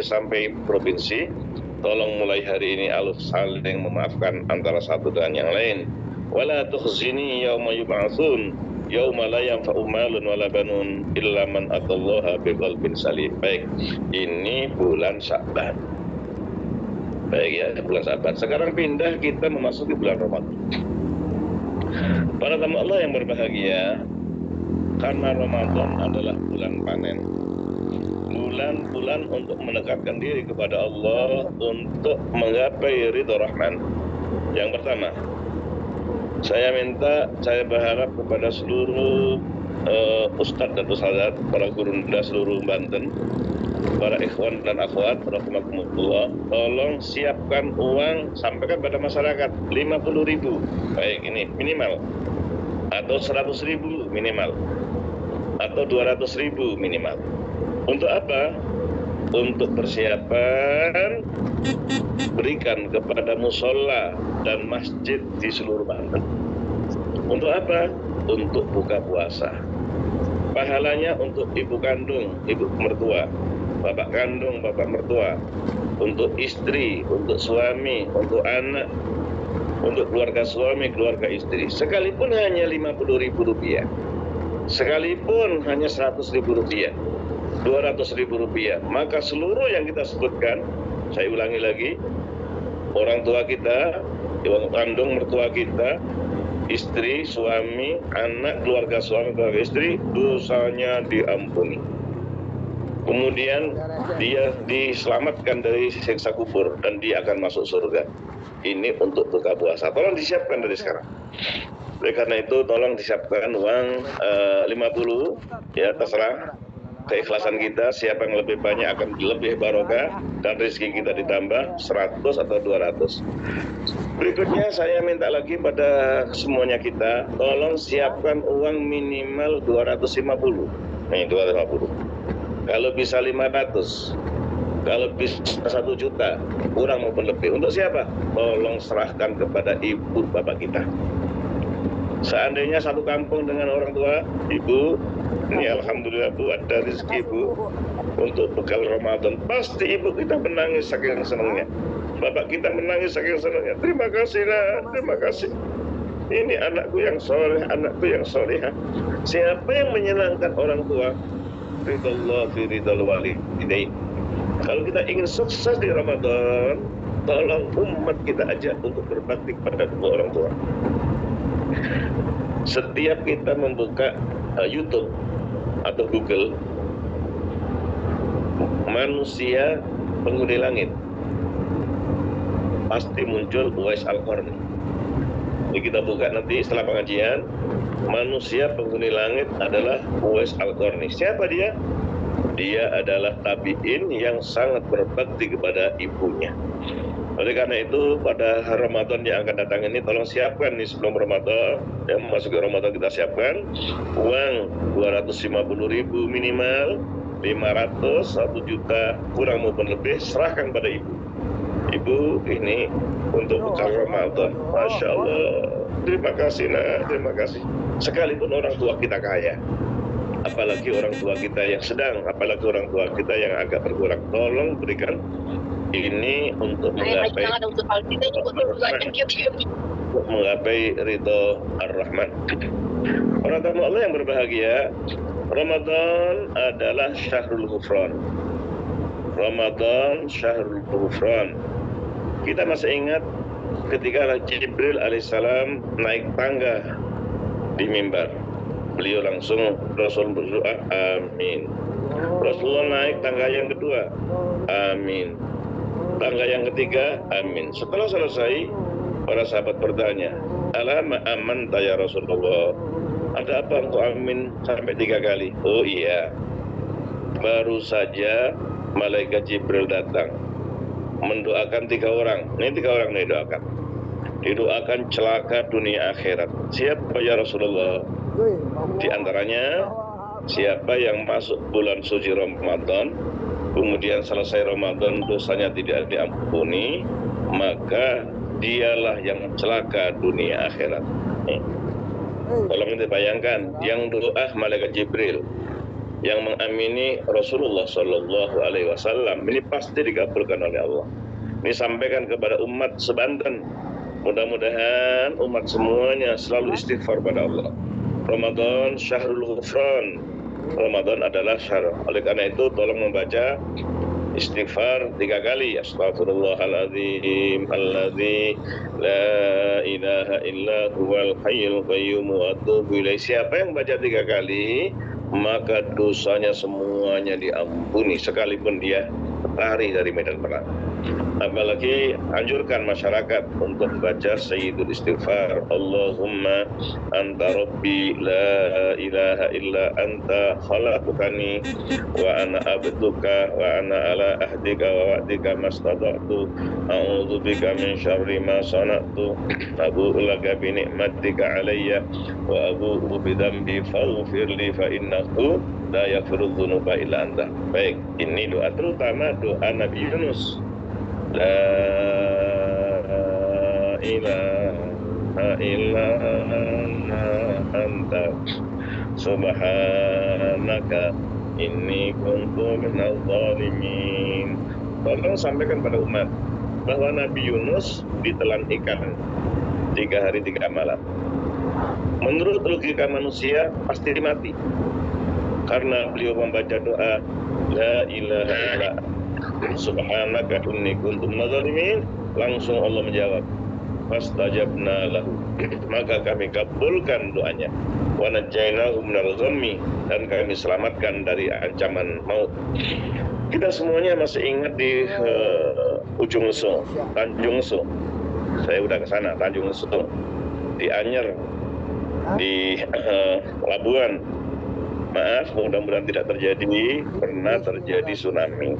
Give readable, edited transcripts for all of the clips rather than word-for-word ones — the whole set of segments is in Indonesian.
sampai provinsi, tolong mulai hari ini aluf saling memaafkan antara satu dengan yang lain. Wala tukhzini yauma yub'atsun yauma la yanfa'u malun wala banun illa man atallaha biqalbin salim. Baik, ini bulan Sya'ban. Baik ya, bulan Sya'ban. Sekarang pindah kita memasuki bulan Ramadan. Para tamu Allah yang berbahagia, karena Ramadan adalah bulan panen, bulan-bulan untuk mendekatkan diri kepada Allah, untuk menggapai ridho Rahman. Yang pertama, saya berharap kepada seluruh ustadz dan ustadzat, para gurunda seluruh Banten, para ikhwan dan akhwat, rahimakumullah, tolong siapkan uang, sampaikan pada masyarakat 50.000, baik ini minimal, atau 100.000 minimal, atau 200.000 minimal. Untuk apa? Untuk persiapan berikan kepada musola dan masjid di seluruh Banten. Untuk apa? Untuk buka puasa. Pahalanya untuk ibu kandung, ibu mertua, bapak kandung, bapak mertua, untuk istri, untuk suami, untuk anak, untuk keluarga suami, keluarga istri. Sekalipun hanya 50.000 rupiah, sekalipun hanya 100.000 rupiah, 200.000 rupiah, maka seluruh yang kita sebutkan, saya ulangi lagi, orang tua kita, ibu kandung, mertua kita, istri, suami, anak, keluarga suami, keluarga istri, dosanya diampuni. Kemudian dia diselamatkan dari siksa kubur dan dia akan masuk surga. Ini untuk buka puasa. Tolong disiapkan dari sekarang. Oleh karena itu tolong disiapkan uang 50, ya terserah keikhlasan kita, siapa yang lebih banyak akan lebih barokah dan rezeki kita ditambah 100 atau 200. Berikutnya saya minta lagi pada semuanya kita, tolong siapkan uang minimal 250. Nih 250. Kalau bisa 500, kalau bisa 1 juta, kurang maupun lebih. Untuk siapa? Tolong serahkan kepada ibu bapak kita. Seandainya satu kampung dengan orang tua, ibu, ini alhamdulillah Bu, ada rezeki Bu untuk bekal Ramadan. Pasti ibu kita menangis saking senangnya, bapak kita menangis saking senangnya. Terima kasih lah, terima kasih. Ini anakku yang soleh, anakku yang solehah. Siapa yang menyenangkan orang tua? Ridallah fi ridal walidain. Kalau kita ingin sukses di Ramadan, tolong umat kita ajak untuk berbakti kepada kedua orang tua. Setiap kita membuka YouTube atau Google, manusia penghuni langit, pasti muncul Uwais Al-Qarni. Jadi kita buka nanti setelah pengajian, manusia penghuni langit adalah Uwais Al-Qarni. Siapa dia? Dia adalah tabi'in yang sangat berbakti kepada ibunya. Oleh karena itu pada Ramadan yang akan datang ini tolong siapkan nih sebelum Ramadan, ya masuk ke Ramadan kita siapkan uang 250.000 minimal, 500, 1 juta kurang maupun lebih, serahkan pada ibu. Ibu ini untuk bekal Ramadan. Masya Allah, terima kasih nak, terima kasih. Sekalipun orang tua kita kaya, apalagi orang tua kita yang sedang, apalagi orang tua kita yang agak berkurang, tolong berikan ini untuk menggapai ridho Ar-Rahman. Para tamu Allah yang berbahagia, Ramadan adalah Syahrul Ghufran. Ramadan Syahrul Ghufran. Kita masih ingat ketika Jibril alaihissalam naik tangga di mimbar, beliau langsung Rasul berdoa amin. Rasulullah naik tangga yang kedua, amin. Tangga yang ketiga, amin. Setelah selesai, para sahabat bertanya, alama amanta ya Rasulullah, ada apa engkau amin sampai 3 kali? Oh iya, baru saja malaikat Jibril datang mendoakan 3 orang. Ini 3 orang nih doakan, didoakan celaka dunia akhirat. Siapa ya Rasulullah? Di antaranya siapa yang masuk bulan suci Ramadan, kemudian selesai Ramadan dosanya tidak diampuni, maka dialah yang celaka dunia akhirat. Tolong dibayangkan, yang doa malaikat Jibril, yang mengamini Rasulullah Shallallahu Alaihi Wasallam, ini pasti dikabulkan oleh Allah. Ini sampaikan kepada umat sebanten. Mudah-mudahan umat semuanya selalu istighfar pada Allah. Ramadan syahrul ghufran. Ramadan adalah syahr. Oleh karena itu tolong membaca istighfar 3 kali. Astaghfirullahaladzim alladzi la ilaha illa huwal hayyul qayyum wa atubu ilaih. Siapa yang baca 3 kali, maka dosanya semuanya diampuni sekalipun dia lari dari medan perang. Apalagi anjurkan masyarakat untuk membaca Sayyidul Istighfar. Allahumma anta rabbi la ilaha illa anta khalaqtani wa ana abduka wa ana ala ahdika wa wa'dika mastata'tu a'udzu bika min syarri ma sana'tu abu'u laka bi ni'matika alayya wa abu'u bi dzambi faghfir li fa innahu la yaghfiru dzunuba illa anta. Baik, ini doa terutama doa Nabi Yunus. La ilaha illa anta subhanaka inni kuntu minadz zalimin. Tolong sampaikan pada umat bahwa Nabi Yunus ditelan ikan 3 hari 3 malam. Menurut logika manusia pasti mati, karena beliau membaca doa la ilaha illa subhanaka inni kuntu minadz zalimin. Langsung Allah menjawab, fastajabna lahu, maka kami kabulkan doanya, wa najainahu minal ghammi, dan kami selamatkan dari ancaman maut. Kita semuanya masih ingat di Ujung Lesung, Tanjung Lesung. Saya udah ke sana, Tanjung Lesung, di Anyer, di Labuan. Maaf, mudah-mudahan tidak terjadi, pernah terjadi tsunami.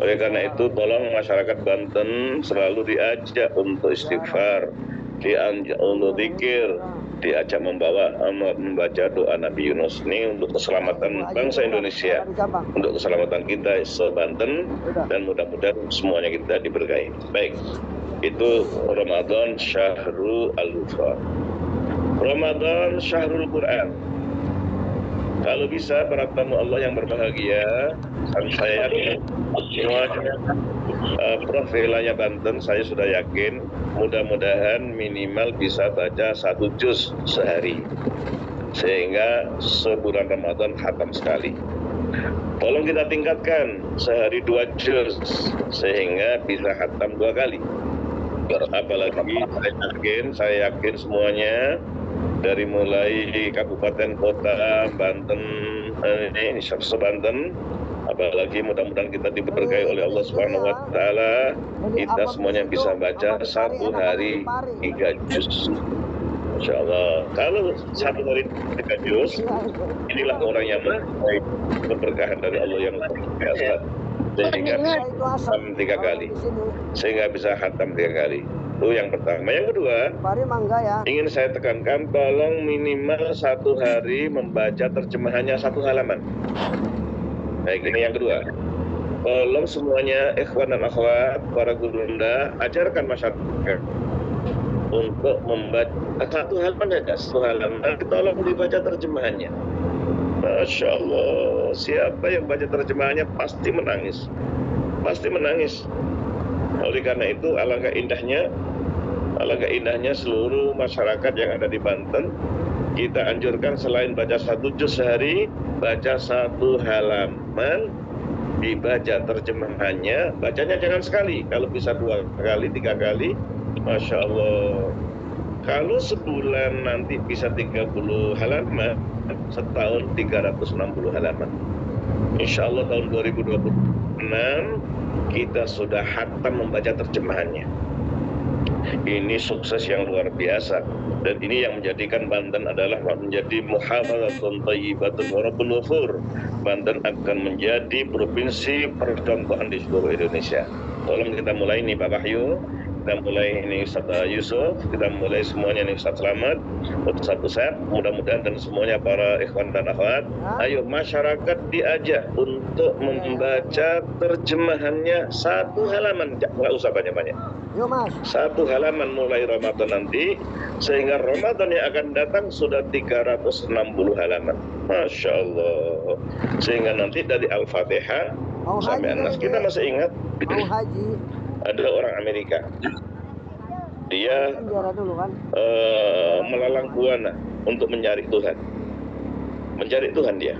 Oleh karena itu tolong masyarakat Banten selalu diajak untuk istighfar, diajak untuk zikir, diajak membaca doa Nabi Yunus ini untuk keselamatan bangsa Indonesia, untuk keselamatan kita se-Banten, dan mudah-mudahan semuanya kita diberkahi. Baik, itu Ramadan Syahrul Al-Ghufran. Ramadan Syahrul Quran. Kalau bisa para tamu Allah yang berbahagia, saya yakin semuanya Prof wilayah Banten, saya sudah yakin mudah-mudahan minimal bisa baca 1 juz sehari, sehingga sebulan Ramadan khatam sekali. Tolong kita tingkatkan sehari 2 juz sehingga bisa khatam 2 kali. Apalagi saya yakin semuanya dari mulai kabupaten kota Banten ini se-Banten, apalagi mudah-mudahan kita diberkahi oleh Allah Subhanahu wa taala, kita semuanya bisa baca 1 hari 3 juz. Insyaallah. Kalau 1 hari 3 juz, inilah orang yang baik, keberkahan dari Allah yang biasa, sehingga khatam 3 kali, sehingga bisa khatam 3 kali. Itu yang pertama. Yang kedua, ingin saya tekankan, tolong minimal 1 hari membaca terjemahannya 1 halaman. Baik, ini yang kedua. Tolong semuanya, ikhwan dan akhwat, para guru rendah, ajarkan masyarakat untuk membaca 1 halaman saja, 1 halaman, tolong dibaca terjemahannya. Masya Allah, siapa yang baca terjemahannya pasti menangis. Pasti menangis. Oleh karena itu, alangkah indahnya seluruh masyarakat yang ada di Banten, kita anjurkan selain baca 1 juz sehari, baca 1 halaman, dibaca terjemahannya, bacanya jangan sekali, kalau bisa 2 kali, 3 kali, Masya Allah. Kalau sebulan nanti bisa 30 halaman, setahun 360 halaman. Insya Allah tahun 2026 kita sudah khatam membaca terjemahannya. Ini sukses yang luar biasa, dan ini yang menjadikan Banten adalah menjadi muhafazatun thayyibatun wa rabbul ghafur. Banten akan menjadi provinsi percontohan di seluruh Indonesia. Tolong kita mulai nih Pak Wahyu, kita mulai ini Ustaz Yusuf, kita mulai semuanya nih Ustaz Selamat, Ustaz Usep, mudah-mudahan dan semuanya para ikhwan dan akhwat, ayo masyarakat diajak untuk membaca terjemahannya satu halaman, nggak usah banyak-banyak. Yuk Mas. Satu halaman mulai Ramadan nanti, sehingga Ramadan yang akan datang sudah 360 halaman. Masya Allah. Sehingga nanti dari Al-Fatihah sampai An-Nas. Kita masih ingat mau haji ada orang Amerika. Dia dulu kan. melalang buana untuk mencari Tuhan. Mencari Tuhan dia.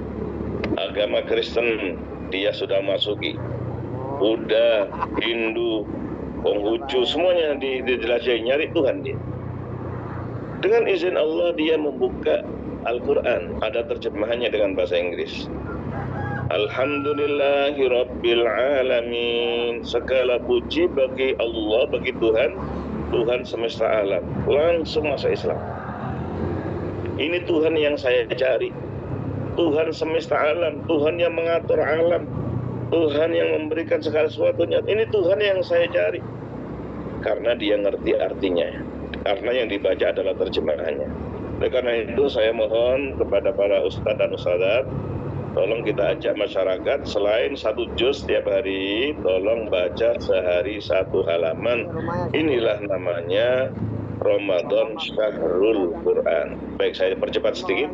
Agama Kristen dia sudah masuki. Buddha, Hindu, Konghucu, semuanya dijelajahi, nyari Tuhan dia. Dengan izin Allah dia membuka Al-Quran, ada terjemahannya dengan bahasa Inggris. Alhamdulillahirabbil alamin. Segala puji bagi Allah, bagi Tuhan, Tuhan semesta alam. Langsung masuk Islam. Ini Tuhan yang saya cari. Tuhan semesta alam, Tuhan yang mengatur alam, Tuhan yang memberikan segala sesuatunya. Ini Tuhan yang saya cari. Karena dia ngerti artinya. Karena yang dibaca adalah terjemahannya. Oleh karena itu saya mohon kepada para ustadz dan ustadzat, tolong kita ajak masyarakat selain satu juz setiap hari, tolong baca sehari satu halaman. Inilah namanya Ramadan Syahrul Quran. Baik, saya percepat sedikit.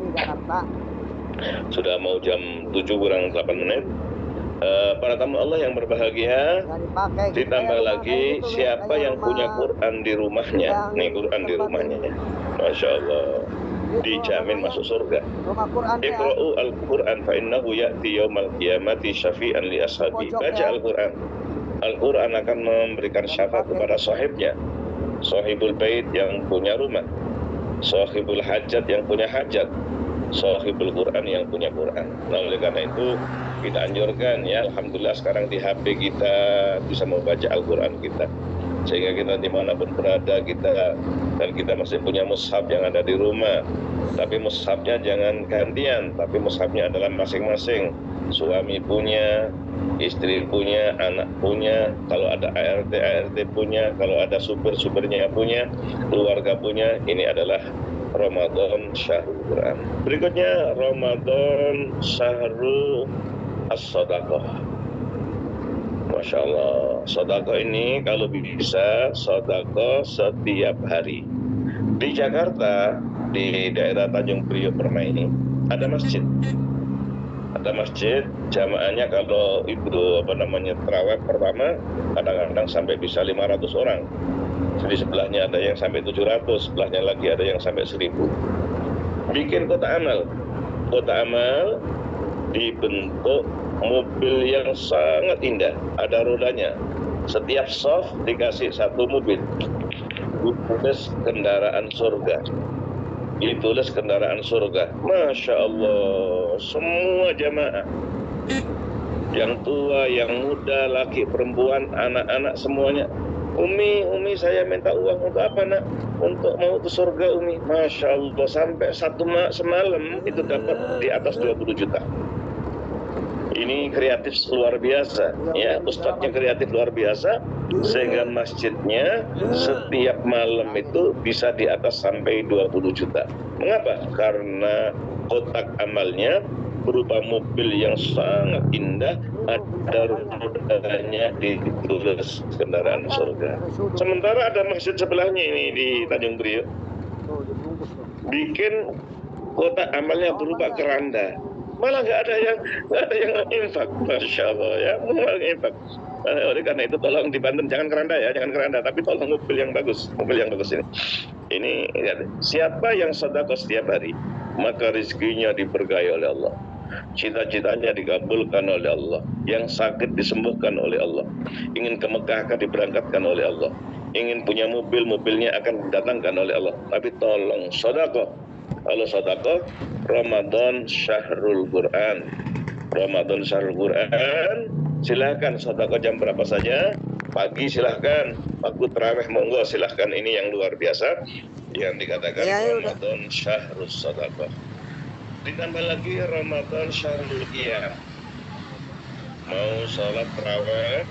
Sudah mau jam 7 kurang 8 menit. Para tamu Allah yang berbahagia, ditambah lagi siapa yang punya Quran di rumahnya, nih Quran di rumahnya, Masya Allah, dijamin masuk surga. Iqra'u al-Quran fa innahu ya'ti yaumal qiyamati syafi'an li ashabi. Baca Al-Quran. Al-Quran akan memberikan syafaat kepada sahibnya, sahibul bait yang punya rumah, sahibul hajat yang punya hajat, sahibul Quran yang punya Quran. Nah, oleh karena itu kita anjurkan ya, alhamdulillah sekarang di HP kita bisa membaca Al-Quran kita, sehingga kita dimanapun berada kita, dan kita masih punya mushaf yang ada di rumah. Tapi mushafnya jangan gantian, tapi mushafnya adalah masing-masing. Suami punya, istri punya, anak punya, kalau ada ART punya, kalau ada supir-supirnya punya, keluarga punya. Ini adalah Ramadan Syahrul Quran. Berikutnya Ramadan Syahrul As-Sadaqah. Masya Allah, sedekah ini kalau bisa sedekah setiap hari. Di Jakarta, di daerah Tanjung Priok Permai, ada masjid. Ada masjid, jamaahnya kalau itu terawih pertama, kadang-kadang sampai bisa 500 orang. Di sebelahnya ada yang sampai 700, sebelahnya lagi ada yang sampai 1000. Bikin kota amal. Kota amal dibentuk mobil yang sangat indah, ada rodanya. Setiap soft dikasih satu mobil. Ditulis kendaraan surga. Ditulis kendaraan surga. Masya Allah, semua jamaah, yang tua, yang muda, laki, perempuan, anak-anak semuanya. Umi saya minta uang untuk apa nak? Untuk mau ke surga Umi. Masya Allah, sampai semalam itu dapat di atas 20 juta. Ini kreatif luar biasa, ya, ustadznya kreatif luar biasa, sehingga masjidnya setiap malam itu bisa di atas sampai 20 juta. Mengapa? Karena kotak amalnya berupa mobil yang sangat indah, ada rodanya, ditulis kendaraan surga. Sementara ada masjid sebelahnya ini di Tanjung Priok, bikin kotak amalnya berupa keranda. Malah nggak ada yang infak, Masya Allah ya, malah infak. Oleh karena itu tolong di Banten jangan keranda ya, jangan keranda, tapi tolong mobil yang bagus ini. Ini lihat, siapa yang sedekah setiap hari, maka rezekinya diberkahi oleh Allah, cita-citanya dikabulkan oleh Allah, yang sakit disembuhkan oleh Allah, ingin ke Mekah akan diberangkatkan oleh Allah, ingin punya mobil, mobilnya akan didatangkan oleh Allah. Tapi tolong sedekah. Kalau sedekah Ramadan Syahrul Quran, Ramadan Syahrul Quran, silahkan sedekah jam berapa saja. Pagi silahkan, waktu tarawih monggo silahkan. Ini yang luar biasa yang dikatakan Ramadan Syahrul Sedekah. Ditambah lagi Ramadan Syahrul Qiyam. Mau sholat tarawih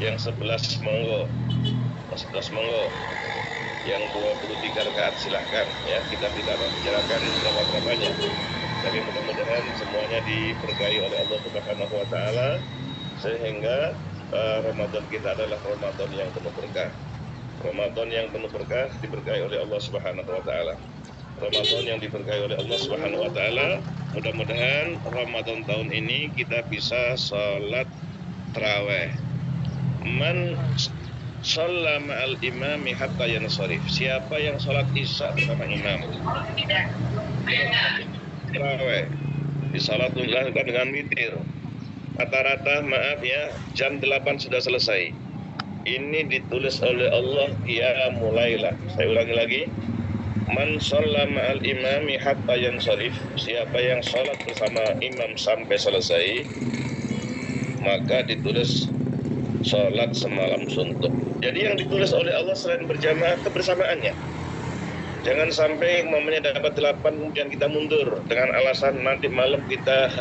yang 11 monggo, 11 monggo. Yang 23 rakaat silahkan ya, kita tidak membicarakan berapa-berapanya, tapi mudah-mudahan semuanya diberkahi oleh Allah Subhanahu wa taala sehingga Ramadan kita adalah Ramadan yang penuh berkah. Ramadan yang penuh berkah diberkahi oleh Allah Subhanahu wa taala. Ramadan yang diberkahi oleh Allah Subhanahu wa taala. Mudah-mudahan Ramadan tahun ini kita bisa salat tarawih. Man shalla ma'al imami hatta yansharif. Siapa yang salat Isya bersama imam? Tarawih. Disalatkan dengan witir. Rata-rata maaf ya, jam 8 sudah selesai. Ini ditulis oleh Allah ya mulailah. Saya ulangi lagi. Man shalla ma'al imami hatta yansharif. Siapa yang salat bersama imam sampai selesai, maka ditulis salat semalam suntuk. Jadi yang ditulis oleh Allah selain berjamaah kebersamaannya. Jangan sampai momennya dapat 8 kemudian kita mundur dengan alasan nanti malam kita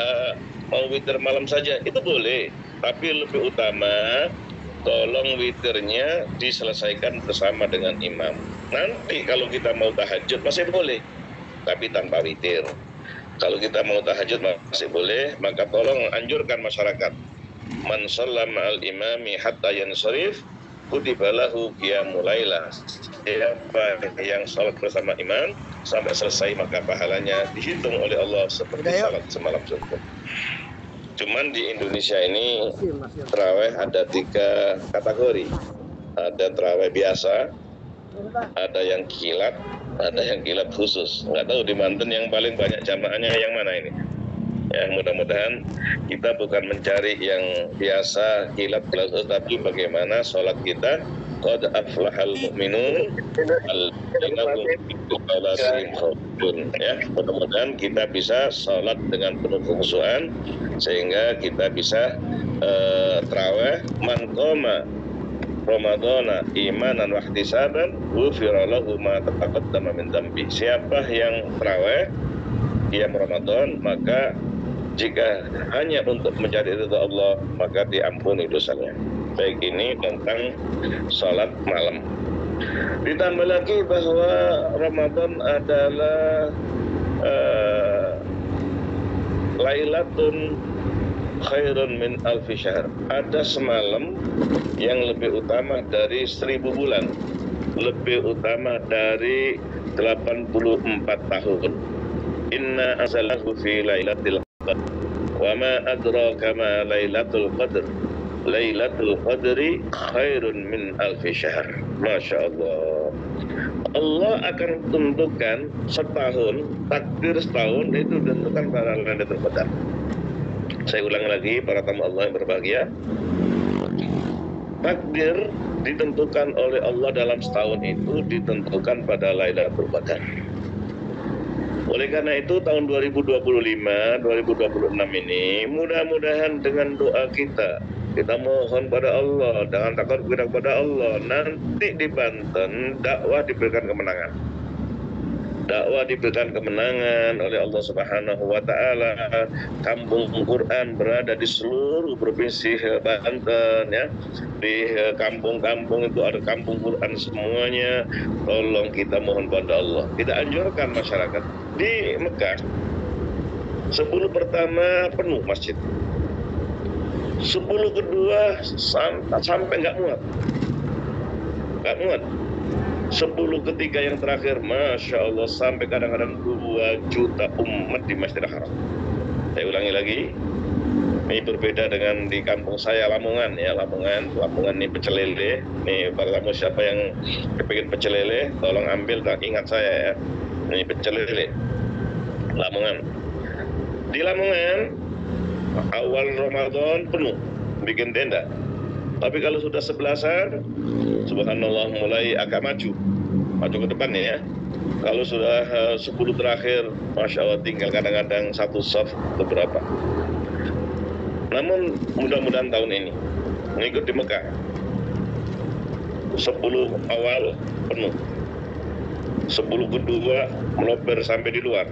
mau witir malam saja. Itu boleh, tapi lebih utama tolong witirnya diselesaikan bersama dengan imam. Nanti kalau kita mau tahajud masih boleh, tapi tanpa witir. Kalau kita mau tahajud masih boleh, maka tolong anjurkan masyarakat. Man shalla ma'al imami hatta yansharif kutiba lahu qiyamul lailah. Siapa yang salat bersama imam sampai selesai maka pahalanya dihitung oleh Allah seperti salat semalam suntuk. Cuman di Indonesia ini tarawih ada 3 kategori. Ada tarawih biasa, ada yang kilat, ada yang kilat khusus. Nggak tahu di Banten yang paling banyak jamaahnya yang mana ini. Ya, mudah-mudahan kita bukan mencari yang biasa kilat khusus, tapi bagaimana sholat kita. Qad aflahal mu'minun alladzina hum ya, mudah-mudahan kita bisa sholat dengan penuh kekhusyuan sehingga kita bisa tarawih. Man qama Ramadana imanan wa ihtisaban ghufira lahu ma taqaddama min dzambi. Siapa yang tarawih qiyam Ramadan, maka jika hanya untuk mencari ridha Allah maka diampuni dosanya. Baik, ini tentang salat malam. Ditambah lagi bahwa Ramadan adalah Lailatun khairun min alfi syahr. Ada semalam yang lebih utama dari 1000 bulan, lebih utama dari 84 tahun. Inna anzalnahu fi lailatul qadr wa ma adraka ma lailatul qadr. Lailatul qadri khairun min alfi syahr. Masya Allah. Allah akan tentukan setahun, takdir setahun itu ditentukan pada Lailatul Qadar. Saya ulang lagi para tamu Allah yang berbahagia. Takdir ditentukan oleh Allah dalam setahun itu ditentukan pada Lailatul Qadar. Oleh karena itu tahun 2025, 2026 ini mudah-mudahan dengan doa kita mohon pada Allah, dengan takut kita kepada Allah, nanti di Banten dakwah diberikan kemenangan. Dakwah diberikan kemenangan oleh Allah Subhanahu wa taala. Kampung Quran berada di seluruh provinsi Banten ya. Di kampung-kampung itu ada kampung Quran semuanya. Tolong kita mohon pada Allah. Kita anjurkan masyarakat di Mekah 10 pertama penuh masjid. 10 kedua sampai nggak muat. 10 ketiga yang terakhir, Masya Allah, sampai kadang-kadang 2 juta umat di Masjidil Haram. Saya ulangi lagi, ini berbeda dengan di kampung saya, Lamongan ya. Lamongan ini pecel lele. Nih para tamu siapa yang kepingin pecel lele, tolong ambil, ingat saya ya. Ini pecel lele Lamongan. Di Lamongan awal Ramadan penuh, bikin tenda. Tapi kalau sudah 11-an, subhanallah mulai agak maju ke depan ya. Kalau sudah 10 terakhir, Masya Allah tinggal kadang-kadang satu saf beberapa. Namun mudah-mudahan tahun ini mengikut di Mekah 10 awal penuh, 10 kedua melober sampai di luar.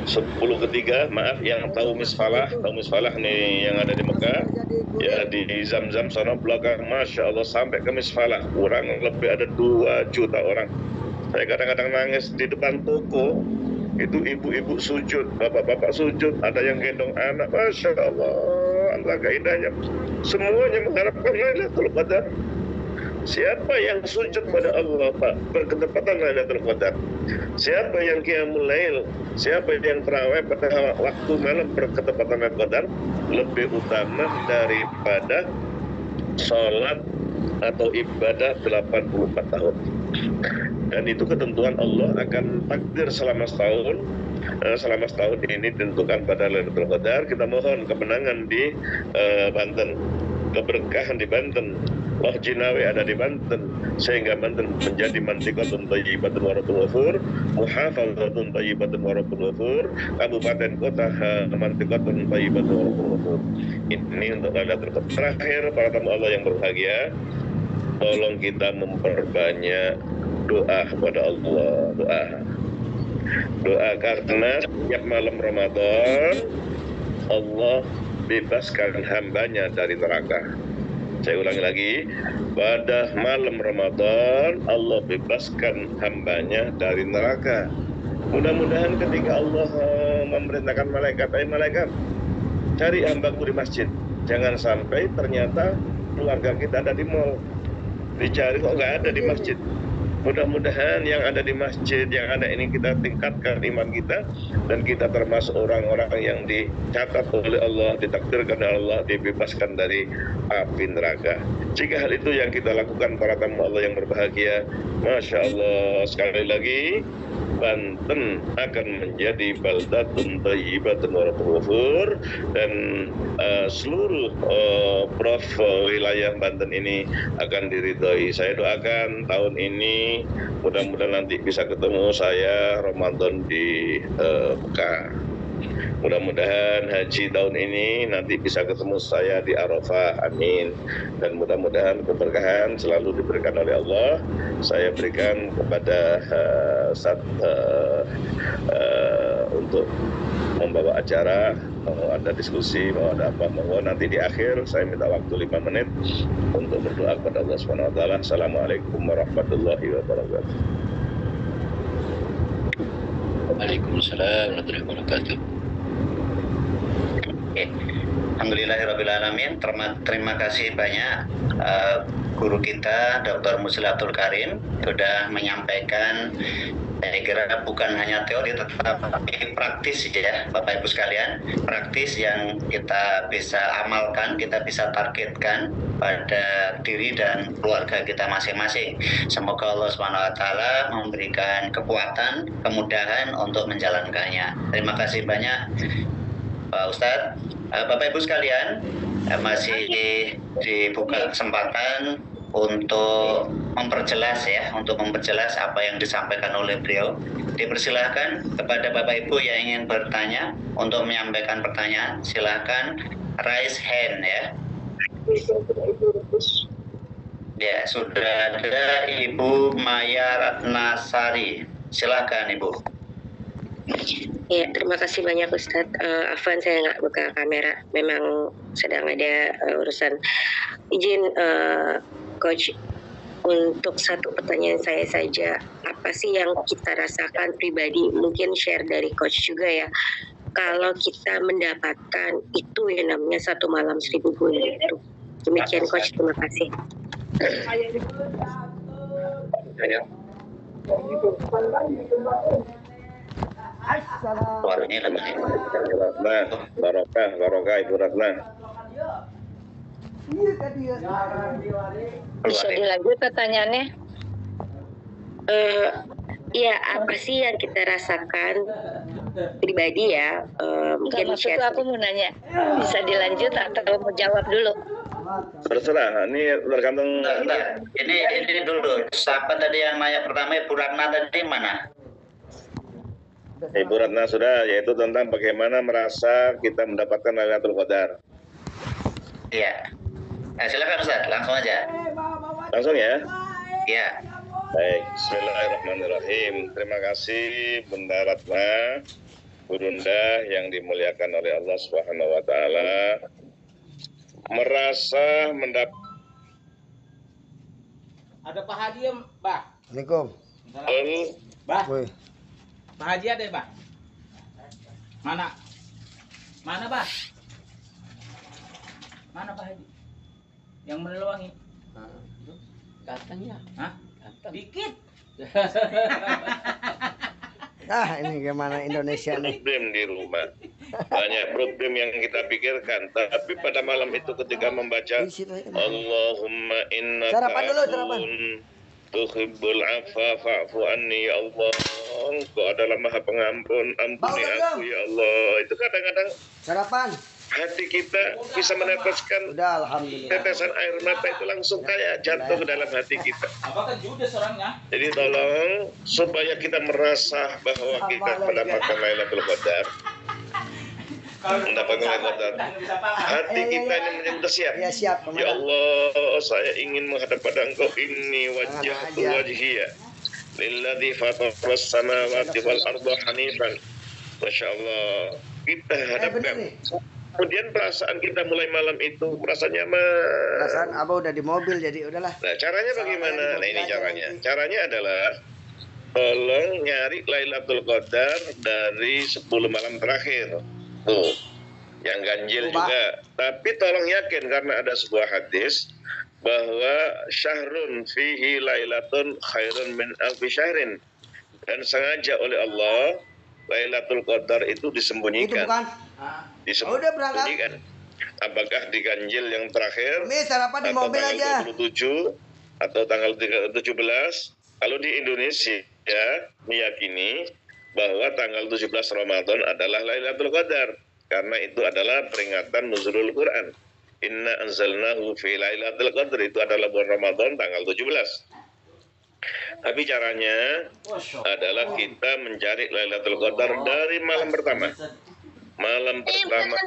10 ketiga, maaf yang tahu misfalah nih yang ada di Mekah, ya di Zam-Zam sana belakang, Masya Allah sampai ke misfalah, kurang lebih ada 2 juta orang. Saya kadang-kadang nangis di depan toko, itu ibu-ibu sujud, bapak-bapak sujud, ada yang gendong anak, Masya Allah, alangkah indahnya. Semuanya mengharapkan Lailatul Qadar. Siapa yang sujud pada Allah, Pak, berketepatan Lailatul Qadar. Siapa yang qiyamul lail, siapa yang tarawih pada waktu malam berketepatan Lailatul Qadar, lebih utama daripada sholat atau ibadah 84 tahun. Dan itu ketentuan Allah akan takdir selama setahun. Selama setahun ini ditentukan pada Lailatul Qadar. Kita mohon kemenangan di Banten, keberkahan di Banten, Loh Jinawi ada di Banten, sehingga Banten menjadi mantikatun thayyibatun wa rabbul ghafur, muhafazatun thayyibatun wa rabbul ghafur, kabupaten kota mantikatun thayyibatun wa rabbul ghafur. Ini untuk Lailatul Qadar. Terakhir, para tamu Allah yang berbahagia, tolong kita memperbanyak doa kepada Allah. Doa karena setiap malam Ramadan Allah bebaskan hambanya dari neraka. Saya ulangi lagi, pada malam Ramadan Allah bebaskan hambanya dari neraka. Mudah-mudahan ketika Allah memerintahkan malaikat, malaikat, cari hambaku di masjid. Jangan sampai ternyata keluarga kita ada di mall, dicari kok nggak ada di masjid. Mudah-mudahan yang ada di masjid, yang ada ini kita tingkatkan iman kita, dan kita termasuk orang-orang yang dicatat oleh Allah, ditakdirkan oleh Allah, dibebaskan dari api neraka. Jika hal itu yang kita lakukan, para tamu Allah yang berbahagia, Masya Allah, sekali lagi Banten akan menjadi baldatun thayyibatun wa rabbul ghafur, dan seluruh prof wilayah Banten ini akan diridhoi. Saya doakan tahun ini mudah-mudahan nanti bisa ketemu saya Ramadan di Mekah. Mudah-mudahan haji tahun ini nanti bisa ketemu saya di Arafah, amin. Dan mudah-mudahan keberkahan selalu diberikan oleh Allah. Saya berikan kepada untuk membawa acara, mau ada diskusi, mau ada apa, mau nanti di akhir saya minta waktu 5 menit untuk berdoa kepada Allah Subhanahu wa taala. Assalamualaikum warahmatullahi wabarakatuh. Waalaikumsalam warahmatullahi wabarakatuh. Alhamdulillahirrabbilalamin. Terima kasih banyak guru kita Dr. Muslihatul Karim sudah menyampaikan, saya kira bukan hanya teori tetapi praktis ya Bapak Ibu sekalian, praktis yang kita bisa amalkan, kita bisa targetkan pada diri dan keluarga kita masing-masing. Semoga Allah SWT memberikan kekuatan, kemudahan untuk menjalankannya. Terima kasih banyak Pak Ustadz. Bapak Ibu sekalian, masih dibuka kesempatan untuk memperjelas apa yang disampaikan oleh beliau. Dipersilahkan kepada Bapak Ibu yang ingin bertanya untuk menyampaikan pertanyaan, silahkan raise hand ya. Ya, sudah ada Ibu Maya Ratnasari. Silahkan Ibu. Ya, terima kasih banyak Ustadz. Afwan, saya nggak buka kamera, memang sedang ada urusan. Izin Coach, untuk satu pertanyaan saya saja, apa sih yang kita rasakan pribadi, mungkin share dari Coach juga ya, kalau kita mendapatkan itu yang namanya 1 malam 1000 bulan itu. Demikian Coach, terima kasih. Suaranya lemah. Barokah Ibu Ratna. Bisa dilanjut pertanyaannya? Ya, apa sih yang kita rasakan pribadi ya? Mungkin maksud aku mau nanya, bisa dilanjut atau mau jawab dulu? Terserah, ini tergantung. Ini dulu. Siapa tadi yang nanya pertama? Ibu Ratna tadi mana? Ibu Ratna sudah, yaitu tentang bagaimana merasa kita mendapatkan Lailatul Qadar. Iya. Nah, silakan Ustaz, langsung aja. Langsung ya? Iya. Baik, bismillahirrahmanirrahim. Terima kasih Bunda Ratna Gurunda yang dimuliakan oleh Allah Subhanahu wa taala, merasa mendapat Ada Pak Haji ya, Mbak? Assalamualaikum. Mbak, Woi. Pak Haji ada ya, Mbak? Mana? Mana, Mbak? Mana Pak Haji? Yang meneluangi? Katanya. Hah? Dikit. Ah, ini gimana Indonesia nih? problem di rumah. Banyak problem yang kita pikirkan, tapi pada malam itu ketika membaca Di situ aja. Allahumma innaka Sarapan dulu, sarapan. afuwun tuhibbul afwa fa'fu anni ya Allah. Engkau adalah Maha Pengampun, ampuni Bang, aku ya Allah. Itu kadang-kadang Sarapan. hati kita bisa meneteskan Udah, alhamdulillah. tetesan air mata itu langsung kayak jatuh ke dalam hati kita. Apakah judes orangnya? Jadi tolong supaya kita merasa bahwa kita mendapatkan Lailatul Qadar, mendapatkan Lailatul Qadar. Hati kita ini sudah siap. Ya siap, Ya Komandan. Allah, saya ingin menghadap pada Engkau ini wajhatu wajhiyya lilladzi fataras samawati wal arda hanifan. Masya Allah, kita Bener hadapkan. nih. Kemudian perasaan kita mulai malam itu merasa nyaman. Perasaan Abah udah di mobil jadi udahlah. Nah, caranya bagaimana? Nah, ini caranya. Caranya adalah tolong nyari Lailatul Qadar dari 10 malam terakhir. Tuh. Yang ganjil juga. Tapi tolong yakin karena ada sebuah hadis bahwa syahrun fihi lailatun khairun min alfi syahrin. Dan sengaja oleh Allah Lailatul Qadar itu Itu disembunyikan. bukan. Udah berangkat. Disembunyikan. Apakah di ganjil yang terakhir Mi sarapan di atau mobil tanggal aja. 27 atau tanggal 17? Kalau di Indonesia ya meyakini bahwa tanggal 17 Ramadan adalah Lailatul Qadar karena itu adalah peringatan nuzulul Quran. Inna anzalnahu fi Lailatul Qadar, itu adalah bulan Ramadan tanggal 17. Tapi caranya adalah kita mencari Lailatul Qadar dari malam pertama. Malam pertama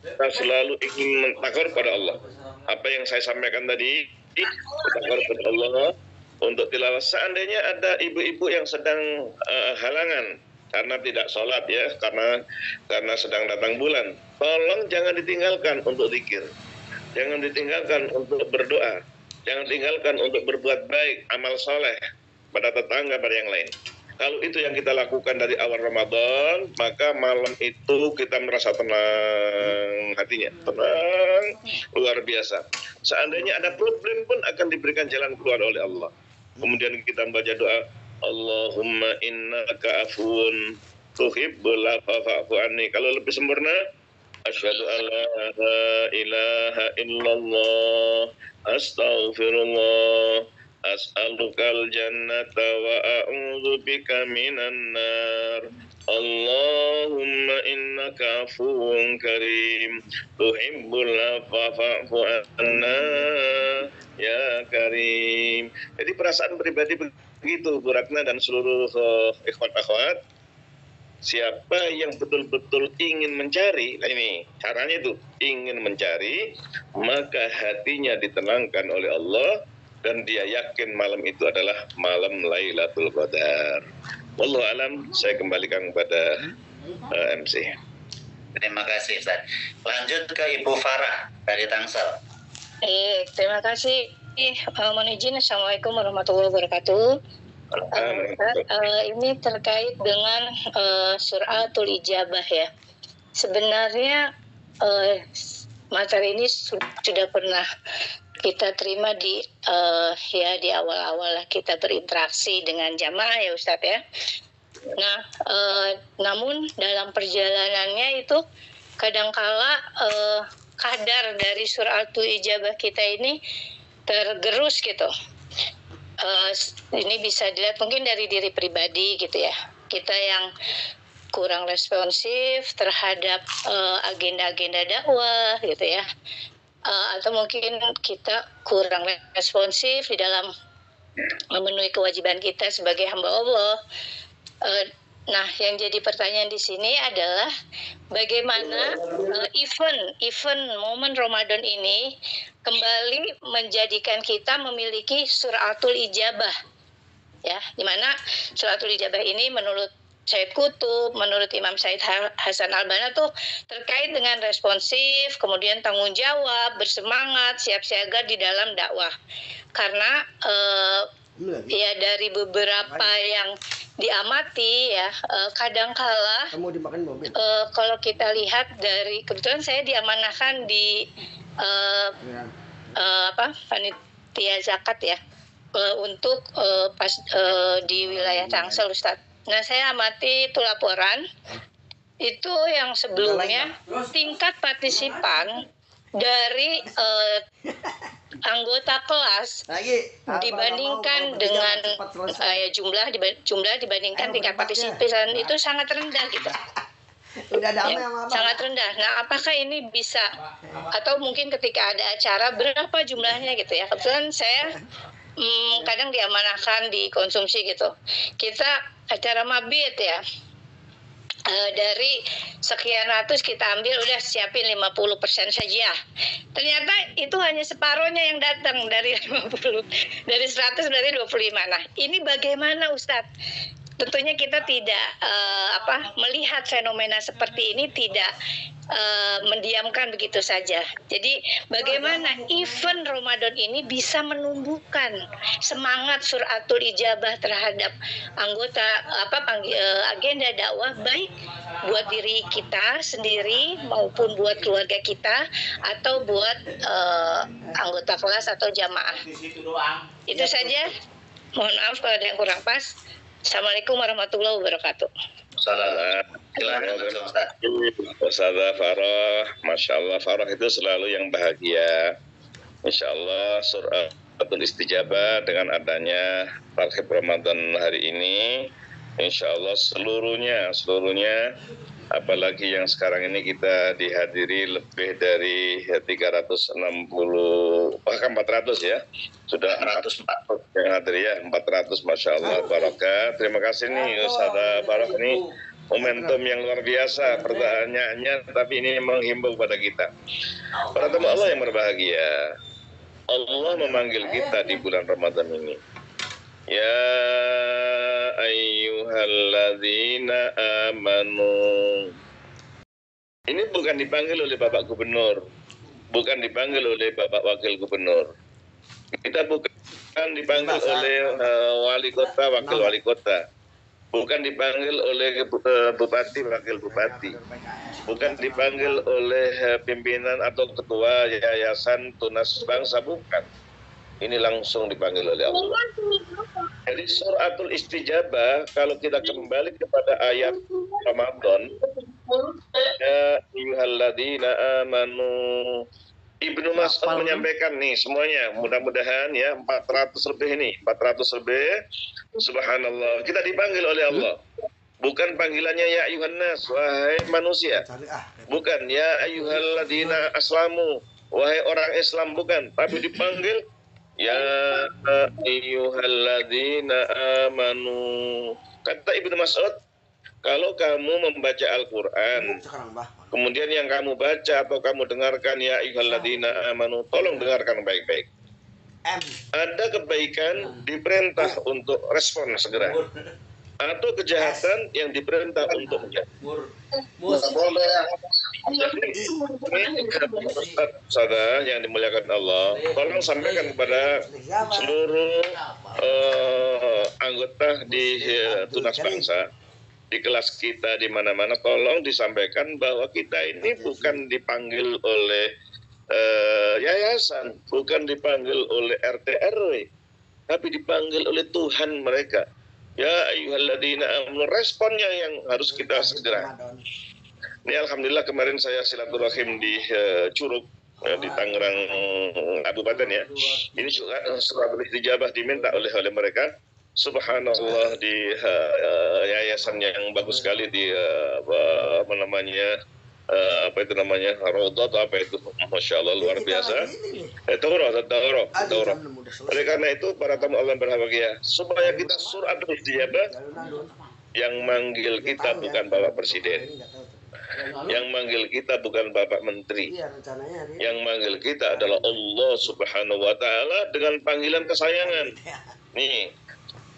kita selalu ingin mentakar pada Allah. Apa yang saya sampaikan tadi, mentakar pada Allah untuk tilawah. Seandainya ada ibu-ibu yang sedang halangan karena tidak sholat ya, karena sedang datang bulan, tolong jangan ditinggalkan untuk zikir, jangan ditinggalkan untuk berdoa, jangan tinggalkan untuk berbuat baik, amal soleh pada tetangga, pada yang lain. Kalau itu yang kita lakukan dari awal Ramadan, maka malam itu kita merasa tenang hatinya, tenang luar biasa. Seandainya ada problem pun akan diberikan jalan keluar oleh Allah. Kemudian kita membaca doa, Allahumma innaka afuwun tuhibbul afwa fa'fu anni. Kalau lebih sempurna, asyhadu an la ilaha illallah astaghfirullah as'alukal jannata wa a'udzu bika minan nar. Allahumma innaka afuwun karim tuhibbul afwa fa'fu anna ya karim. Jadi perasaan pribadi begitu Bu Ratna dan seluruh ikhwan akhwat. Siapa yang betul-betul ingin mencari, nah ini caranya itu, ingin mencari, maka hatinya ditenangkan oleh Allah dan dia yakin malam itu adalah malam Lailatul Qadar. Wallahu alam, saya kembalikan kepada MC. Terima kasih Ustaz. Lanjut ke Ibu Farah dari Tangsel. Terima kasih. Mohon izin. Assalamualaikum warahmatullahi wabarakatuh. Ini terkait dengan suratul ijabah ya. Sebenarnya materi ini sudah pernah kita terima di di awal-awal kita berinteraksi dengan jamaah ya Ustadz ya. Nah, namun dalam perjalanannya itu kadangkala kadar dari suratul ijabah kita ini tergerus gitu. Ini bisa dilihat mungkin dari diri pribadi gitu ya. Kita yang kurang responsif terhadap agenda-agenda dakwah gitu ya. Atau mungkin kita kurang responsif di dalam memenuhi kewajiban kita sebagai hamba Allah. Nah, yang jadi pertanyaan di sini adalah bagaimana event momen Ramadan ini kembali menjadikan kita memiliki suratul ijabah, ya, di mana suratul ijabah ini menurut Said Kutub, menurut Imam Said Hasan Al-Banna tuh terkait dengan responsif, kemudian tanggung jawab, bersemangat, siap siaga di dalam dakwah. Karena ya dari beberapa yang diamati ya, kadangkala kalau kita lihat dari, kebetulan saya diamanahkan di panitia zakat ya, untuk di wilayah Tangsel, Ustadz. Nah, saya amati itu laporan itu yang sebelumnya tingkat partisipan dari anggota kelas dibandingkan dengan jumlah dibandingkan tingkat partisipan itu sangat rendah gitu. Sangat rendah. Nah, apakah ini bisa, atau mungkin ketika ada acara berapa jumlahnya gitu ya? Kebetulan saya kadang diamanahkan dikonsumsi gitu. Kita acara mabit ya, dari sekian ratus kita ambil udah siapin 50% saja. Ternyata itu hanya separohnya yang datang dari 50. Dari 100 berarti 25. Nah, ini bagaimana Ustadz? Tentunya kita tidak melihat fenomena seperti ini tidak mendiamkan begitu saja. Jadi bagaimana event Ramadan ini bisa menumbuhkan semangat suratul ijabah terhadap anggota agenda dakwah, baik buat diri kita sendiri maupun buat keluarga kita atau buat anggota kelas atau jamaah. Itu saja. Mohon maaf kalau ada yang kurang pas. Assalamualaikum warahmatullahi wabarakatuh. Ustazah Farah, Masya Allah, Farah itu selalu yang bahagia. Insya Allah suratul istijabah dengan adanya tarhib Ramadan hari ini, insya Allah seluruhnya, apalagi yang sekarang ini kita dihadiri lebih dari 360, bahkan 400 ya, sudah 440 yang hadir ya, 400, Masya Allah, barakah. Terima kasih nih Ustazah Farah, ini momentum yang luar biasa pertanyaannya, tapi ini menghimbau kepada kita. Para tamu Allah yang berbahagia, Allah memanggil kita di bulan Ramadan ini. Ya ayyuhalladzina amanu. Ini bukan dipanggil oleh Bapak Gubernur, bukan dipanggil oleh Bapak Wakil Gubernur. Kita bukan dipanggil oleh wali kota, wakil wali kota. Bukan dipanggil oleh bupati, wakil bupati. Bukan dipanggil oleh pimpinan atau ketua yayasan tunas bangsa, bukan. Ini langsung dipanggil oleh Allah. Jadi suratul istijabah, kalau kita kembali kepada ayat Ramadan, ya ayyuhalladzina amanu, Ibnu Mas'ud menyampaikan nih semuanya, mudah-mudahan ya 400 lebih ini, 400 lebih, subhanallah, kita dipanggil oleh Allah. Bukan panggilannya ya ayyuhan nas, wahai manusia. Bukan ya ayyuhalladzina aslamu, wahai orang Islam, bukan. Tapi dipanggil ya ayyuhalladzina amanu. Kata Ibnu Mas'ud, kalau kamu membaca Al-Quran, kemudian yang kamu baca atau kamu dengarkan ya ayyuhalladzina amanu, tolong dengarkan baik-baik. Ada kebaikan diperintah untuk respon segera, atau kejahatan yang diperintah untuk menjauh. Saudara yang dimuliakan Allah, tolong sampaikan kepada seluruh anggota di tunas bangsa, di kelas kita, di mana-mana, tolong disampaikan bahwa kita ini bukan dipanggil oleh yayasan, bukan dipanggil oleh RT RW, tapi dipanggil oleh Tuhan mereka. Ya ayyuhalladzina amanu, responnya yang harus kita segera. Ini alhamdulillah kemarin saya silaturahim di Curug, di Tangerang Kabupaten ya. Ini juga suratul istijabah diminta oleh mereka. Subhanallah, di yayasan yang bagus sekali di apa itu namanya, Raudhat, apa itu, Masya Allah, luar biasa. Taurah. Oleh karena itu para tamu Allah berbahagia, supaya kita suratul istijabah, yang manggil kita bukan Bapak Presiden, yang manggil kita bukan Bapak Menteri, yang manggil kita adalah Allah Subhanahu wa Ta'ala dengan panggilan kesayangan. Nih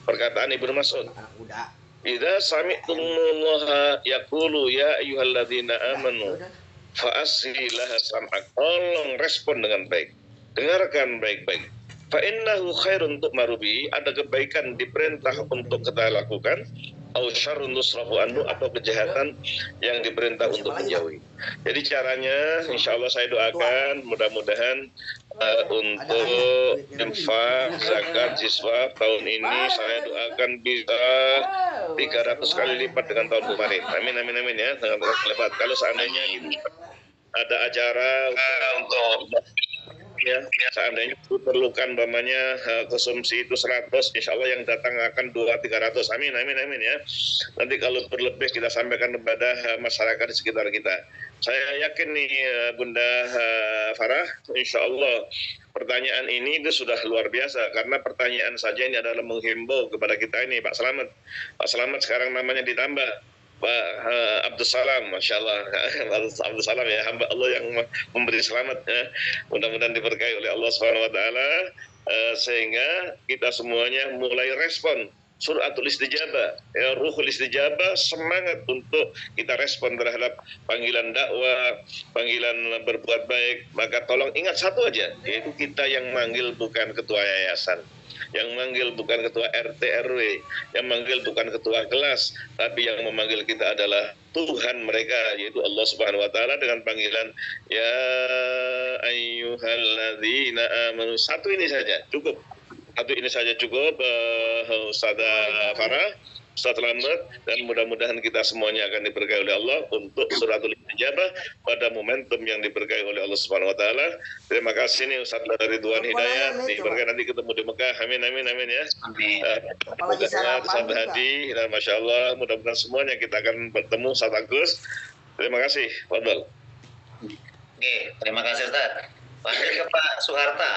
perkataan Ibnu Mas'ud, idza sami'tumullaha yaqulu ya ayyuhalladzina amanu fa'asghi laha sam'ak. Tolong respon dengan baik, dengarkan baik-baik. Fa innahu khairun tu'marubi, ada kebaikan diperintah untuk kita lakukan, au syarrun tusrafu anhu, atau kejahatan yang diperintah untuk menjauhi. Jadi caranya insya Allah saya doakan mudah-mudahan untuk infak, zakat, siswa tahun ini saya doakan bisa 300 kali lipat dengan tahun kemarin. Amin amin amin ya, dengan lebat. Kalau seandainya ada acara untuk ya, seandainya diperlukan umpamanya konsumsi itu 100, insya Allah yang datang akan 200-300. Amin, amin, amin ya. Nanti kalau berlebih kita sampaikan kepada masyarakat di sekitar kita. Saya yakin nih Bunda Farah, insya Allah pertanyaan ini itu sudah luar biasa, karena pertanyaan saja ini adalah menghimbau kepada kita ini. Pak Slamet, Pak Slamet sekarang namanya ditambah Pak Abdul Salam, Masya Allah. Abdul Salam ya, hamba Allah yang memberi selamat ya. Mudah-mudahan diberkahi oleh Allah Subhanahu Wa Taala, sehingga kita semuanya mulai respon suratul istijabah, ya, ruhul istijabah, semangat untuk kita respon terhadap panggilan dakwah, panggilan berbuat baik. Maka tolong ingat satu aja, yaitu kita yang manggil bukan ketua yayasan, yang manggil bukan ketua RT RW, yang manggil bukan ketua kelas, tapi yang memanggil kita adalah Tuhan mereka, yaitu Allah Subhanahu Wa Taala dengan panggilan ya ayyuhalladzina amanu. Satu ini saja cukup, satu ini saja cukup, Ustazah Farah, Ustaz Slamet, dan mudah-mudahan kita semuanya akan diberkahi oleh Allah untuk suratul istijabah pada momentum yang diberkahi oleh Allah Subhanahu Wa Taala. Terima kasih nih Ustaz Ridwan Hidayat, diberkahi nanti ketemu di Mekah. Amin amin amin ya. Apalagi sarapan Ustaz Hadi, dan Masya Allah mudah-mudahan semuanya kita akan bertemu 1 Agustus. Terima kasih, Fadl. Oke, terima kasih Ustaz. Lanjut ke Pak Soeharta.